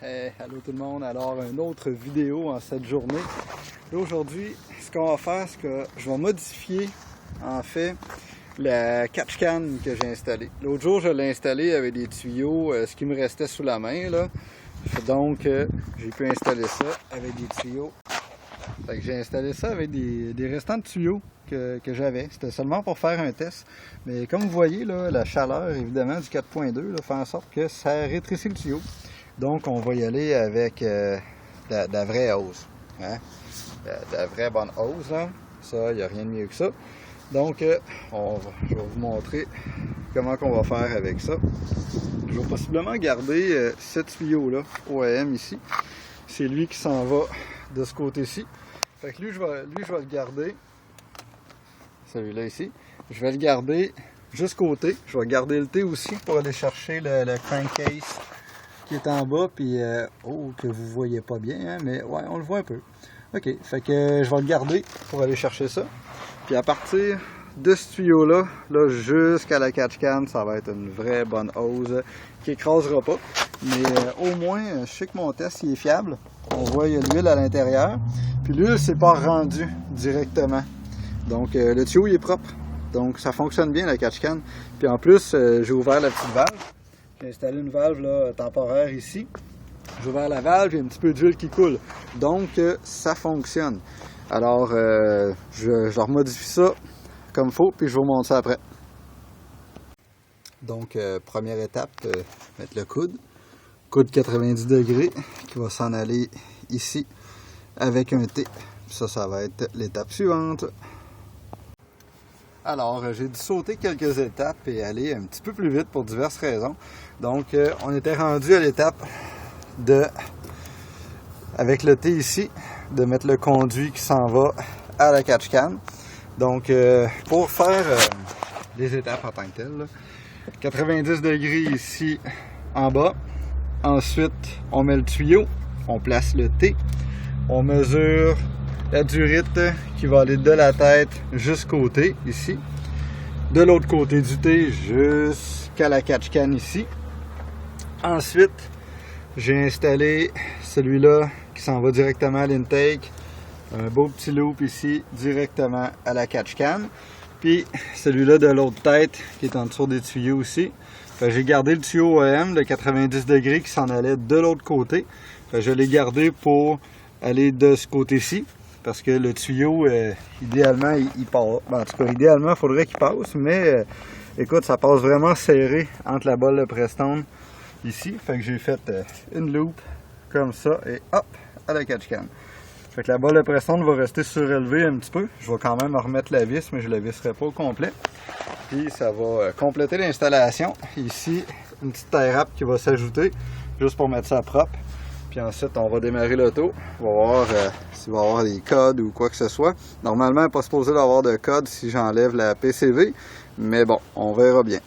Hey, allô tout le monde, alors une autre vidéo en cette journée. Là aujourd'hui, ce qu'on va faire, c'est que je vais modifier en fait la catch can que j'ai installée. L'autre jour, je l'ai installée avec des tuyaux, ce qui me restait sous la main là. Donc j'ai pu installer ça avec des tuyaux. Fait que j'ai installé ça avec des restants de tuyaux que j'avais. C'était seulement pour faire un test. Mais comme vous voyez, là, la chaleur évidemment du 4.2 fait en sorte que ça rétrécit le tuyau. Donc on va y aller avec de la vraie hose. Hein? De la vraie bonne hose. Là. Ça, il n'y a rien de mieux que ça. Donc je vais vous montrer comment on va faire avec ça. Je vais possiblement garder ce tuyau-là, OEM ici. C'est lui qui s'en va de ce côté-ci. Fait que lui, je vais le garder. Celui-là ici. Je vais le garder juste côté. Je vais garder le T aussi pour aller chercher le crankcase qui est en bas. Puis, que vous voyez pas bien, hein, mais ouais, on le voit un peu. OK, fait que je vais le garder pour aller chercher ça. Puis à partir de ce tuyau-là, jusqu'à la catch can, ça va être une vraie bonne hose qui écrasera pas. Mais au moins, je sais que mon test il est fiable. On voit il y a de l'huile à l'intérieur. Puis l'huile, c'est pas rendu directement. Donc le tuyau il est propre. Donc ça fonctionne bien la catch can. Puis en plus, j'ai ouvert la petite valve. J'ai installé une valve là, temporaire ici. J'ai ouvert la valve, il y a un petit peu d'huile qui coule. Donc ça fonctionne. Alors je remodifie ça comme il faut, puis je vous montre ça après. Donc première étape, mettre le coude. Coude 90 degrés qui va s'en aller ici avec un T. Ça va être l'étape suivante. Alors, j'ai dû sauter quelques étapes et aller un petit peu plus vite pour diverses raisons. Donc, on était rendu à l'étape avec le T ici, de mettre le conduit qui s'en va à la catch can. Donc, pour faire les étapes en tant que telles, 90 degrés ici en bas. Ensuite, on met le tuyau, on place le T, on mesure la durite qui va aller de la tête jusqu'au T, ici. De l'autre côté du T jusqu'à la catch can ici. Ensuite, j'ai installé celui-là qui s'en va directement à l'intake. Un beau petit loop ici, directement à la catch can. Puis celui-là de l'autre tête qui est en dessous des tuyaux aussi. J'ai gardé le tuyau OEM de 90 degrés qui s'en allait de l'autre côté. Je l'ai gardé pour aller de ce côté-ci. Parce que le tuyau, idéalement, il part. Ben, en tout cas, idéalement, il faudrait qu'il passe. Mais écoute, ça passe vraiment serré entre la bolle de Prestone ici. Fait que j'ai fait une loop comme ça et hop, à la catch can. Fait que la bolle de Prestone va rester surélevée un petit peu. Je vais quand même remettre la vis, mais je ne la visserai pas au complet. Puis ça va compléter l'installation. Ici, une petite tie wrap qui va s'ajouter, juste pour mettre ça propre. Puis ensuite, on va démarrer l'auto. On va voir s'il va y avoir des codes ou quoi que ce soit. Normalement, il n'est pas supposé d'avoir de code si j'enlève la PCV. Mais bon, on verra bien.